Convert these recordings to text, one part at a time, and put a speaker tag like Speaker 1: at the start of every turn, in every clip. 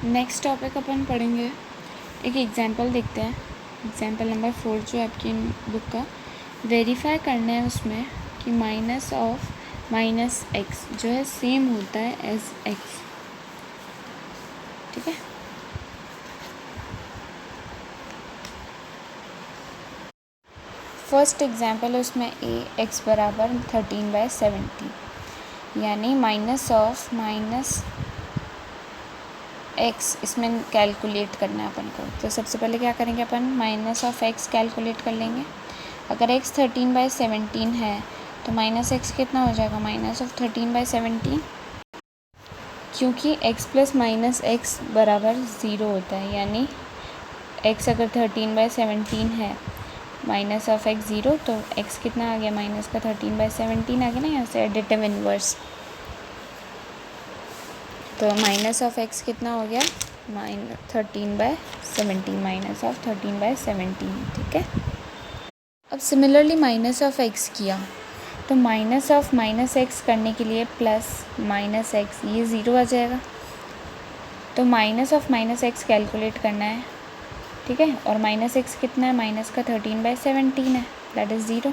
Speaker 1: Next topic अपन पढ़ेंगे, एक example देखते हैं। एग्जांपल नंबर 4 जो है आपकी बुक का, वेरीफाई करना है उसमें कि माइनस ऑफ माइनस एक्स जो है सेम होता है एज एक्स। ठीक है, फर्स्ट एग्जांपल है उसमें ए एक्स बराबर 13/70, यानी माइनस ऑफ माइनस एक्स इसमें कैलकुलेट करना है अपन को। तो सबसे पहले क्या करेंगे, अपन माइनस ऑफ एक्स कैलकुलेट कर लेंगे। अगर एक्स 13/17 है तो माइनस एक्स कितना हो जाएगा, माइनस ऑफ 13/17, क्योंकि एक्स प्लस माइनस एक्स बराबर 0 होता है। यानी एक्स अगर 13/17 है, माइनस ऑफ एक्स 0, तो एक्स कितना आ गया, माइनस का 13/17 आ गया ना, यहाँ से एडिटिव इनवर्स। तो माइनस ऑफ एक्स कितना हो गया, -13/17, माइनस ऑफ 13/17। ठीक है, अब सिमिलरली माइनस ऑफ एक्स किया तो माइनस ऑफ माइनस एक्स करने के लिए प्लस माइनस एक्स, ये 0 आ जाएगा। तो minus of minus x calculate करना है। ठीक है, और माइनस एक्स कितना है, माइनस का 13/17 है, दैट इज़ 0।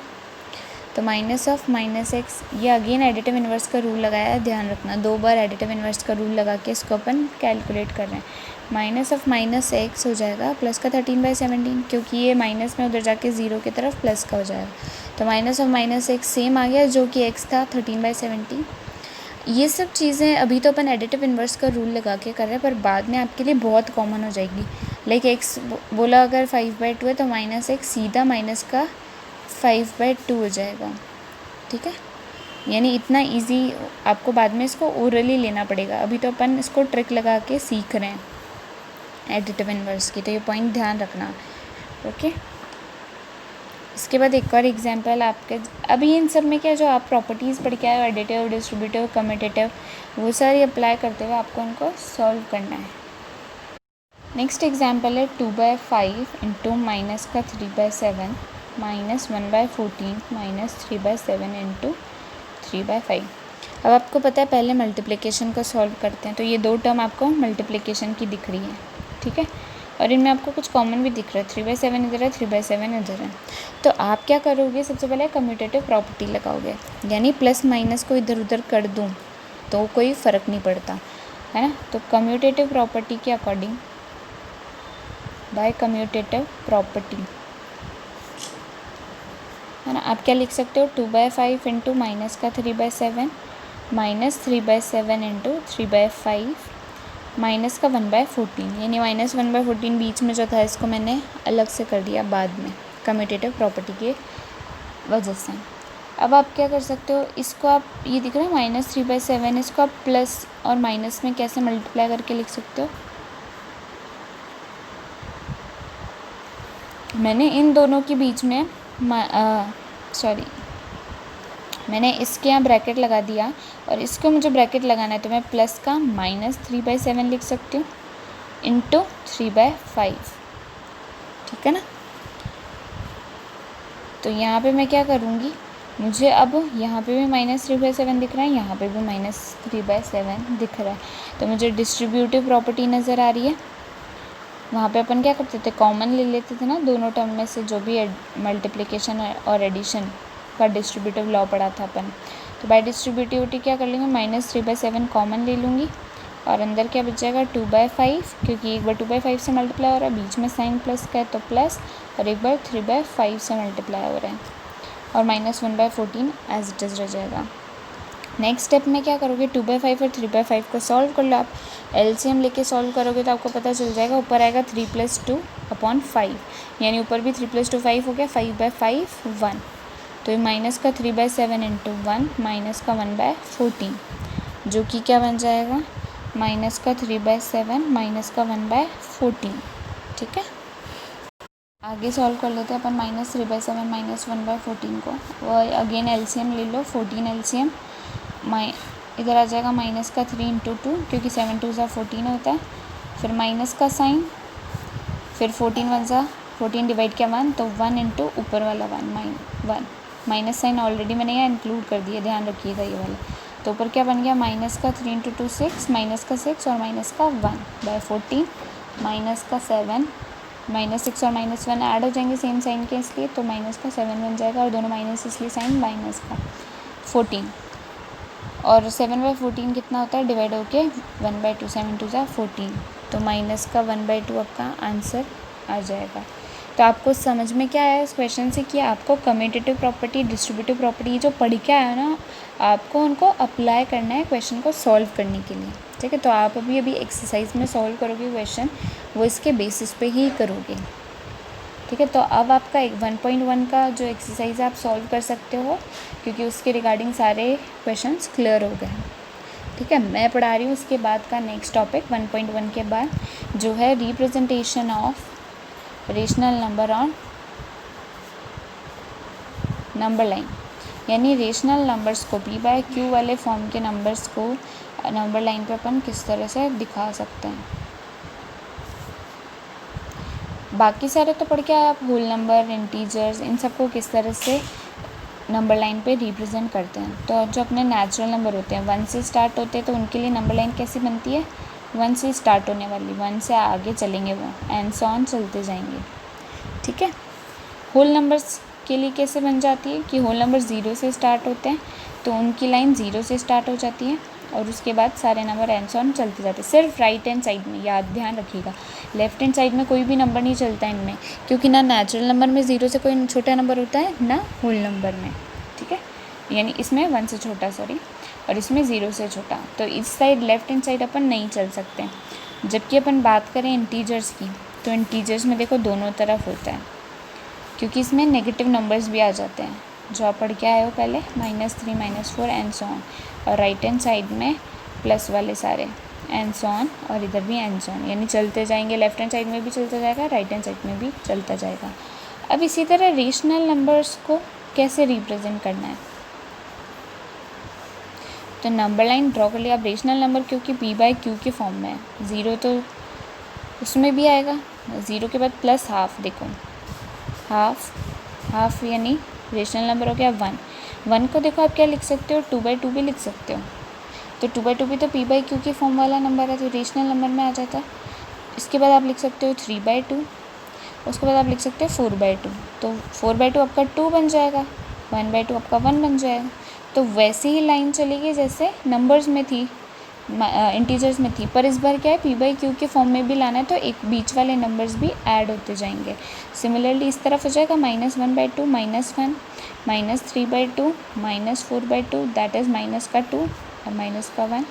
Speaker 1: तो माइनस ऑफ माइनस एक्स, ये अगेन एडिटिव इन्वर्स का रूल लगाया है, ध्यान रखना, 2 बार एडिटिव इन्वर्स का रूल लगा के इसको अपन कैलकुलेट कर रहे हैं। माइनस ऑफ माइनस एक्स हो जाएगा प्लस का 13/17, क्योंकि ये माइनस में उधर जाके 0 की तरफ प्लस का हो जाएगा। तो minus of minus x same आ गया जो कि एक्स था 13/17। ये सब चीज़ें अभी तो अपन एडिटिव इन्वर्स का रूल लगा के कर रहे हैं, पर बाद में आपके लिए बहुत कॉमन हो जाएगी। लाइक एक्स बोला अगर 5/2 है तो माइनस एक्स सीधा माइनस का 5/2 हो जाएगा। ठीक है, यानी इतना इजी आपको बाद में इसको ओरली लेना पड़ेगा। अभी तो अपन इसको ट्रिक लगा के सीख रहे हैं एडिटिव इन्वर्स की, तो ये पॉइंट ध्यान रखना। ओके, इसके बाद एक और एग्जांपल आपके, अभी इन सब में क्या जो आप प्रॉपर्टीज़ पढ़ के आए हो, एडिटिव, डिस्ट्रीब्यूटिव, कम्यूटेटिव, वो सारी अप्लाई करते हुए आपको उनको सॉल्व करना है। नेक्स्ट एग्जांपल है 2/5 इंटू माइनस का 3/7 माइनस 1/14 माइनस 3/7 इंटू 3/5। अब आपको पता है पहले मल्टीप्लिकेशन को सॉल्व करते हैं, तो ये 2 टर्म आपको मल्टीप्लिकेशन की दिख रही है। ठीक है, और इनमें आपको कुछ कॉमन भी दिख रहा है, 3/7 इधर है, 3/7 इधर है। तो आप क्या करोगे, सबसे पहले कम्यूटेटिव प्रॉपर्टी लगाओगे, यानी प्लस माइनस को इधर उधर कर दूँ तो कोई फ़र्क नहीं पड़ता, है ना। तो कम्यूटेटिव प्रॉपर्टी के अकॉर्डिंग, बाय कम्यूटेटिव प्रॉपर्टी, है ना, आप क्या लिख सकते हो, 2/5 इंटू माइनस का 3/7 माइनस 3/7 इंटू 3/5 माइनस का 1/14, यानी माइनस 1/14 बीच में जो था इसको मैंने अलग से कर दिया बाद में कम्यूटेटिव प्रॉपर्टी के वजह से। अब आप क्या कर सकते हो, इसको आप, ये दिख रहा है माइनस 3/7, इसको आप प्लस और माइनस में कैसे मल्टीप्लाई करके लिख सकते हो, मैंने इन दोनों के बीच में मैंने इसके यहाँ ब्रैकेट लगा दिया और इसको मुझे ब्रैकेट लगाना है, तो मैं प्लस का -3/7 लिख सकती हूँ इंटू 3/5। ठीक है ना। तो यहाँ पे मैं क्या करूँगी, मुझे अब यहाँ पे भी -3/7 दिख रहा है, यहाँ पे भी -3/7 दिख रहा है, तो मुझे डिस्ट्रीब्यूटिव प्रॉपर्टी नज़र आ रही है। वहाँ पे अपन क्या करते थे, कॉमन ले लेते थे ना दोनों टर्म में से, जो भी मल्टीप्लिकेशन और एडिशन का डिस्ट्रीब्यूटिव लॉ पढ़ा था अपन। तो बाय डिस्ट्रीब्यूटिविटी क्या कर लेंगे, -3/7 कॉमन ले लूँगी और अंदर क्या बच जाएगा 2/5, क्योंकि एक बार 2/5 से मल्टीप्लाई हो रहा है, बीच में साइन प्लस का है तो प्लस, और एक बार 3/5 से मल्टीप्लाई हो रहा है, और -1/14 एज इट इज़ रह जाएगा। नेक्स्ट स्टेप में क्या करोगे, 2/5 और 3/5 को सॉल्व कर लो। आप एलसीएम लेके सॉल्व करोगे तो आपको पता चल जाएगा, ऊपर आएगा 3 + 2/5, यानी ऊपर भी 3 + 2 5 हो गया, 5/5 1, तो ये माइनस का 3/7 इंटू 1 माइनस का 1/14, जो कि क्या बन जाएगा, माइनस का 3/7 माइनस का 1/14। ठीक है, आगे सॉल्व कर लेते हैं अपन -3/7 माइनस 1/14 को, और अगेन एलसीएम ले लो, 14 एलसीएम, इधर आ जाएगा माइनस का 3 इंटू 2, क्योंकि 7 2 ज़ा 14 होता है, फिर माइनस का साइन, फिर 14 1 ज़ा 14 डिवाइड किया 1, तो 1 इंटू ऊपर वाला 1 माइनस साइन ऑलरेडी मैंने यहाँ इंक्लूड कर दिया, ध्यान रखिएगा ये वाला, तो ऊपर क्या बन गया, माइनस का 3 इंटू 2 6, माइनस का 6 और माइनस का 1/14, माइनस का 7, -6 और -1 ऐड हो जाएंगे सेम साइन के इसलिए, तो माइनस का 7 बन जाएगा और दोनों माइनस इसलिए साइन माइनस का 14, और 7/14 कितना होता है, डिवाइड होके 1/2, 7 2 ज़ा 14, तो माइनस का 1/2 आपका आंसर आ जाएगा। तो आपको समझ में क्या आया इस क्वेश्चन से कि आपको कम्यूटेटिव प्रॉपर्टी, डिस्ट्रीब्यूटिव प्रॉपर्टी जो पढ़ के आया ना, आपको उनको अप्लाई करना है क्वेश्चन को सॉल्व करने के लिए, ठीक है। तो आप अभी एक्सरसाइज में सॉल्व करोगे क्वेश्चन, वो इसके बेसिस पे ही करोगे, ठीक है। तो अब आपका 1.1 का जो एक्सरसाइज आप सॉल्व कर सकते हो, क्योंकि उसके रिगार्डिंग सारे क्वेश्चंस क्लियर हो गए, ठीक है। मैं पढ़ा रही हूँ उसके बाद का नेक्स्ट टॉपिक 1.1 के बाद, जो है representation of rational number on number line, यानी रेशनल नंबर्स को p/q वाले फॉर्म के नंबर्स को नंबर लाइन पे अपन किस तरह से दिखा सकते हैं। बाकी सारे तो पढ़ के आए आप, होल नंबर, इंटीजर्स, इन सबको किस तरह से नंबर लाइन पे रिप्रेजेंट करते हैं। तो जो अपने नेचुरल नंबर होते हैं 1 से स्टार्ट होते हैं, तो उनके लिए नंबर लाइन कैसी बनती है, 1 से स्टार्ट होने वाली, 1 से आगे चलेंगे वो, एंड सो ऑन चलते जाएंगे, ठीक है। होल नंबर्स के लिए कैसे बन जाती है कि होल नंबर 0 से स्टार्ट होते हैं, तो उनकी लाइन 0 से स्टार्ट हो जाती है और उसके बाद सारे नंबर एंड सो ऑन चलते जाते हैं। सिर्फ राइट हैंड साइड में, याद ध्यान रखिएगा, लेफ्ट हैंड साइड में कोई भी नंबर नहीं चलता है इनमें, क्योंकि ना नेचुरल नंबर में 0 से कोई छोटा नंबर होता है, ना होल नंबर में, ठीक है। यानी इसमें 1 से छोटा, सॉरी, और इसमें 0 से छोटा, तो इस साइड लेफ्ट हैंड साइड अपन नहीं चल सकते। जबकि अपन बात करें इंटीजर्स की, तो इंटीजर्स में देखो दोनों तरफ होता है, क्योंकि इसमें नेगेटिव नंबर्स भी आ जाते हैं, जो आप पढ़ के आए हो पहले, -3, -4 एंड सो ऑन, और राइट हैंड साइड में प्लस वाले सारे एंड सो ऑन, और इधर भी एंड सो ऑन, यानी चलते जाएंगे, लेफ्ट हैंड साइड में भी चलता जाएगा, राइट हैंड साइड में भी चलता जाएगा। अब इसी तरह रेशनल नंबर्स को कैसे रिप्रेजेंट करना है, तो नंबर लाइन ड्रॉ कर लिया। अब रेशनल नंबर क्योंकि p/q के फॉर्म में है, 0 तो उसमें भी आएगा, 0 के बाद प्लस हाफ, देखो हाफ यानी रेशनल नंबर हो गया 1 को देखो आप क्या लिख सकते हो, 2/2 भी लिख सकते हो, तो 2/2 भी तो p/q के फॉर्म वाला नंबर है, तो रेशनल नंबर में आ जाता है। इसके बाद आप लिख सकते हो 3/2, उसके बाद आप लिख सकते हो 4/2, तो 4/2 आपका 2 बन जाएगा, 1/2 आपका 1 बन जाएगा। तो वैसे ही लाइन चलेगी जैसे नंबर्स में थी, इंटीजर्स में थी, पर इस बार क्या है, p/q के फॉर्म में भी लाना है, तो एक बीच वाले नंबर्स भी ऐड होते जाएंगे। सिमिलरली इस तरफ हो जाएगा -1/2, -1, -3/2, -4/2, दैट इज़ माइनस का 2 और माइनस का 1,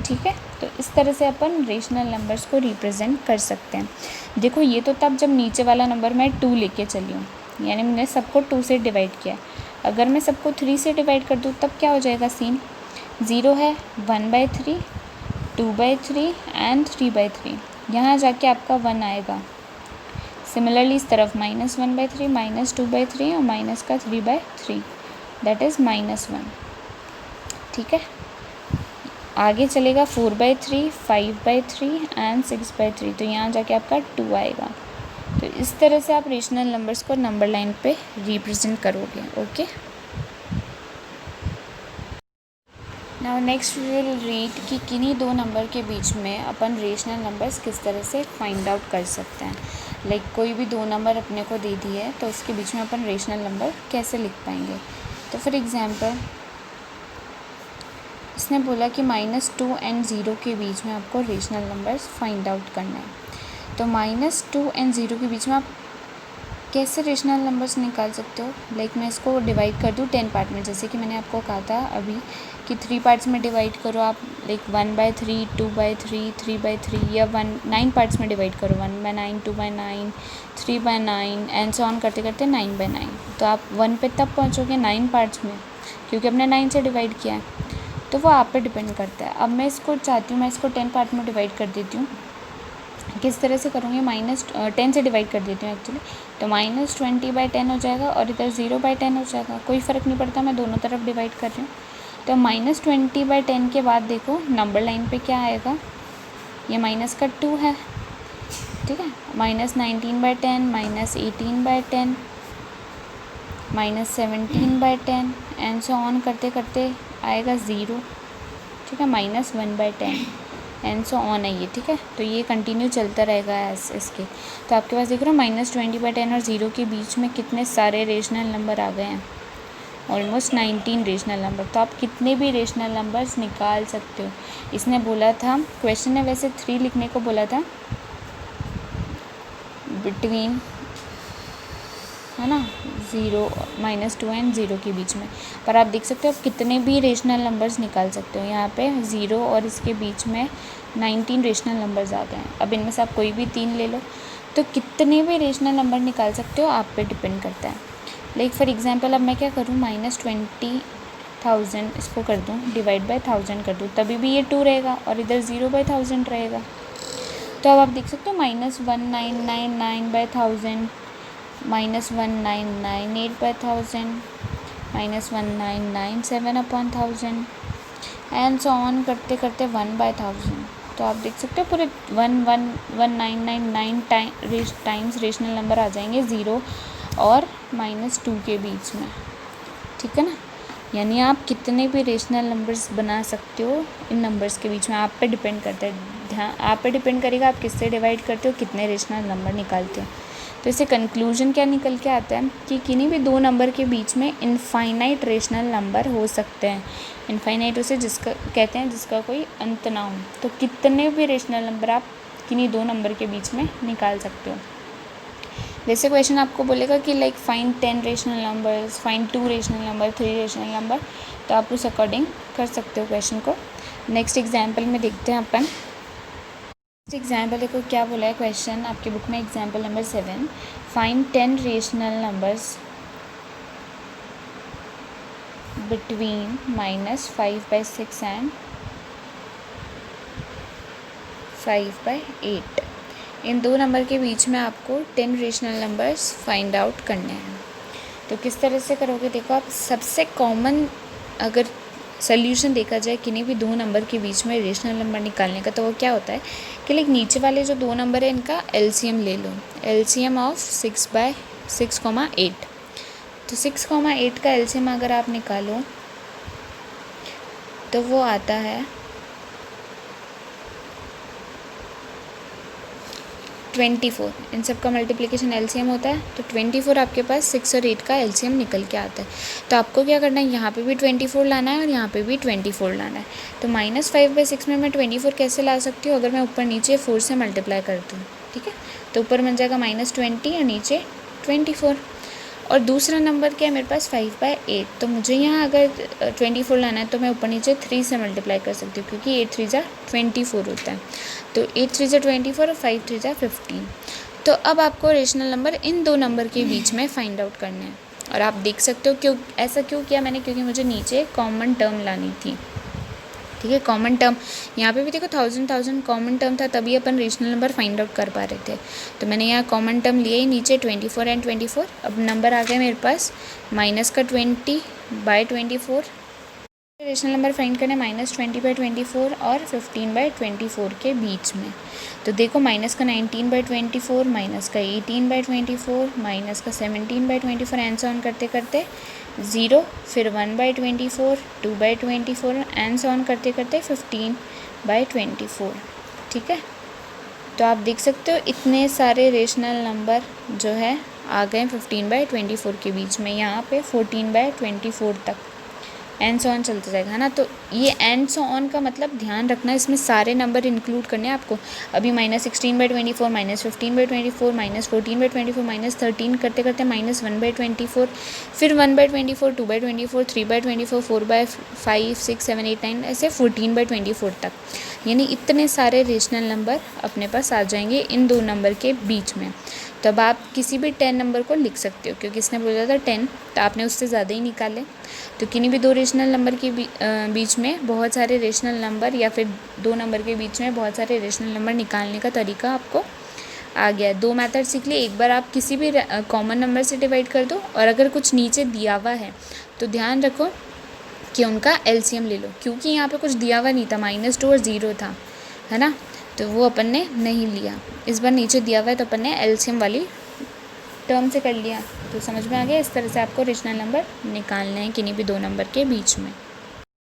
Speaker 1: ठीक है। तो इस तरह से अपन रेशनल नंबर्स को रिप्रेजेंट कर सकते हैं। देखो ये तो तब जब नीचे वाला नंबर मैं 2 लेके चली हूँ, यानी मैंने सबको 2 से डिवाइड किया। अगर मैं सबको 3 से डिवाइड कर दूँ तब क्या हो जाएगा सीन, 0 है, 1/3, 2/3 एंड 3/3, यहाँ जाके आपका 1 आएगा। सिमिलरली इस तरफ -1/3, -2/3 और माइनस का 3/3, दैट इज़ -1, ठीक है। आगे चलेगा 4/3, 5/3 एंड 6/3, तो यहाँ जाके आपका 2 आएगा। तो इस तरह से आप रेशनल नंबर्स को नंबर लाइन पे रिप्रेजेंट करोगे, okay. Now next we will read कि किन्हीं दो नंबर के बीच में अपन रेशनल नंबर्स किस तरह से फाइंड आउट कर सकते हैं। लाइक कोई भी दो नंबर अपने को दे दी है, तो उसके बीच में अपन रेशनल नंबर कैसे लिख पाएंगे। तो फॉर एग्जांपल इसने बोला कि -2 एंड 0 के बीच में आपको रेशनल नंबर्स फाइंड आउट करना है। तो -2 एंड 0 के बीच में आप कैसे रेशनल नंबर्स निकाल सकते हो। लाइक मैं इसको डिवाइड कर दूँ 10 पार्ट में, जैसे कि मैंने आपको कहा था अभी कि 3 पार्ट्स में डिवाइड करो आप, लाइक 1/3, 2/3, 3/3, या 9 पार्ट्स में डिवाइड करो, 1/9, 2/9, 3/9 एंड सो ऑन करते करते 9/9। तो आप 1 पे तब पहुँचोगे 9 पार्ट्स में, क्योंकि हमने 9 से डिवाइड किया है, तो वो आप पे डिपेंड करता है। अब मैं इसको चाहती हूँ, मैं इसको 10 पार्ट में डिवाइड कर देती हूँ। किस तरह से करूँगी, -10 से डिवाइड कर देती हूँ एक्चुअली, तो -20/10 हो जाएगा और इधर 0/10 हो जाएगा, कोई फ़र्क नहीं पड़ता, मैं दोनों तरफ डिवाइड कर रही हूँ। तो -20/10 के बाद देखो नंबर लाइन पे क्या आएगा, ये माइनस का 2 है, ठीक है, -19/10, -18/10, -17/10 एंड सो ऑन करते करते आएगा 0, ठीक है, -1/10 एंड सो ऑन है ये, ठीक है। तो ये कंटिन्यू चलता रहेगा ऐसे इसके। तो आपके पास देख रहे हो -20/10 और 0 के बीच में कितने सारे रेशनल नंबर आ गए हैं, ऑलमोस्ट 19 रेशनल नंबर। तो आप कितने भी रेशनल नंबर्स निकाल सकते हो। इसने बोला था, क्वेश्चन ने वैसे 3 लिखने को बोला था, बिटवीन, है ना, 0 -2 एंड 0 के बीच में। पर आप देख सकते हो आप कितने भी रेशनल नंबर्स निकाल सकते हो। यहाँ पे 0 और इसके बीच में 19 रेशनल नंबर्स आ गए हैं। अब इनमें से आप कोई भी 3 ले लो, तो कितने भी रेशनल नंबर निकाल सकते हो, आप पे डिपेंड करता है। लाइक फॉर एग्जांपल अब मैं क्या करूँ, -20,000 इसको कर दूँ, डिवाइड बाय 1000 कर दूँ, तभी भी ये 2 रहेगा और इधर 0/1000 रहेगा। तो अब आप देख सकते हो -1999/1000, -1998/1000, -1997/1000 एंड सो ऑन करते करते 1/1000। तो आप देख सकते हो पूरे 11999 टाइम्स रेशनल नंबर आ जाएंगे 0 और -2 के बीच में, ठीक है ना। यानी आप कितने भी रेशनल नंबर्स बना सकते हो इन नंबर्स के बीच में, आप पे डिपेंड करता है। ध्यान आप पे डिपेंड करेगा आप किससे डिवाइड करते हो, कितने रेशनल नंबर निकालते हो। तो इससे कंक्लूजन क्या निकल के आता है कि किन्हीं भी 2 नंबर के बीच में इनफाइनाइट रेशनल नंबर हो सकते हैं। इनफाइनाइट उसे जिसका कहते हैं जिसका कोई अंत ना हो। तो कितने भी रेशनल नंबर आप किन्हीं 2 नंबर के बीच में निकाल सकते हो। जैसे क्वेश्चन आपको बोलेगा कि like find 10 rational numbers, find 2 rational number, 3 rational number, तो आप उस अकॉर्डिंग कर सकते हो क्वेश्चन को। नेक्स्ट एग्जाम्पल में देखते हैं अपन। नेक्स्ट एग्जाम्पल देखो क्या बोला है क्वेश्चन आपके बुक में, example number 7, find 10 rational numbers between -5/6 and 5/8। In 2 number के बीच में आपको 10 रेशनल नंबर्स फाइंड आउट करने हैं। तो किस तरह से करोगे, देखो आप सबसे कॉमन अगर सोल्यूशन देखा जाए किन्हीं भी 2 नंबर के बीच में रेशनल नंबर निकालने का, तो वो क्या होता है कि लाइक नीचे वाले जो 2 नंबर है इनका एलसीएम ले लो, एलसीएम ऑफ 6/6,8। तो 6,8 का एलसीएम अगर आप निकालो तो वो आता है 24। इन सब का मल्टीप्लिकेशन एलसीएम होता है, तो 24 आपके पास 6 और 8 का एलसीएम निकल के आता है। तो आपको क्या करना है, यहाँ पे भी 24 लाना है और यहाँ पे भी 24 लाना है। तो -5/6 में मैं 24 कैसे ला सकती हूँ, अगर मैं ऊपर नीचे 4 से मल्टीप्लाई कर दूँ, ठीक है। तो ऊपर बन जाएगा -20 और नीचे 24। और दूसरा नंबर क्या है मेरे पास 5/8। तो मुझे यहाँ अगर 24 लाना है तो मैं ऊपर नीचे 3 से मल्टीप्लाई कर सकती हूँ, क्योंकि 8 3 जा 24 होता है। तो 8 3 जा 24 और 5 3 जा 15। तो अब आपको रेशनल नंबर इन 2 नंबर के बीच में फाइंड आउट करना है। और आप देख सकते हो क्यों ऐसा क्यों किया मैंने, क्योंकि मुझे नीचे कॉमन टर्म लानी थी, ठीक है। कॉमन टर्म यहाँ पे भी देखो 1000 कॉमन टर्म था, तभी अपन रेशनल नंबर फाइंड आउट कर पा रहे थे। तो मैंने यहाँ कॉमन टर्म लिए ही नीचे 24 एंड 24। अब नंबर आ गया मेरे पास -20/24। रेशनल नंबर फाइंड करना है -20/24 और 15/24 के बीच में। तो देखो माइनस का 19/24, माइनस का 18/24, माइनस का 17/24 एंड सो ऑन करते करते 0, फिर 1/24, 2/24 एंड सो ऑन करते करते 15/24, ठीक है। तो आप देख सकते हो इतने सारे रेशनल नंबर जो है आ गए 15/24 के बीच में, यहाँ पे 14/24 तक एंड सो ऑन चलता जाएगा, है ना। तो ये एंड सो ऑन का मतलब ध्यान रखना, इसमें सारे नंबर इंक्लूड करने हैं आपको। अभी -16/24, -15/24, -14/24, -13 करते करते -1/24, फिर 1/24, 2/24, 3/24, 4/5, 6, 7, 8, 9 ऐसे 14/24 तक। यानी इतने सारे रेशनल नंबर अपने पास आ जाएंगे इन 2 नंबर के बीच में। तो अब आप किसी भी 10 नंबर को लिख सकते हो, क्योंकि इसने बोला था 10, तो आपने उससे ज़्यादा ही निकाले। तो किन्हीं भी 2 रेशनल नंबर के बीच में बहुत सारे रेशनल नंबर, या फिर 2 नंबर के बीच में बहुत सारे रेशनल नंबर निकालने का तरीका आपको आ गया। 2 मेथड सीख लिए। एक बार आप किसी भी कॉमन नंबर से डिवाइड कर दो, और अगर कुछ नीचे दिया हुआ है तो ध्यान रखो कि उनका एलसीएम ले लो, क्योंकि यहाँ पे कुछ दिया हुआ नहीं था, -2 और 0 था, है ना। तो वो अपन ने नहीं लिया। इस बार नीचे दिया हुआ है तो अपन ने एलसीएम वाली टर्म से कर लिया। तो समझ में आ गया, इस तरह से आपको रेशनल नंबर निकालने हैं किन्हीं भी 2 नंबर के बीच में।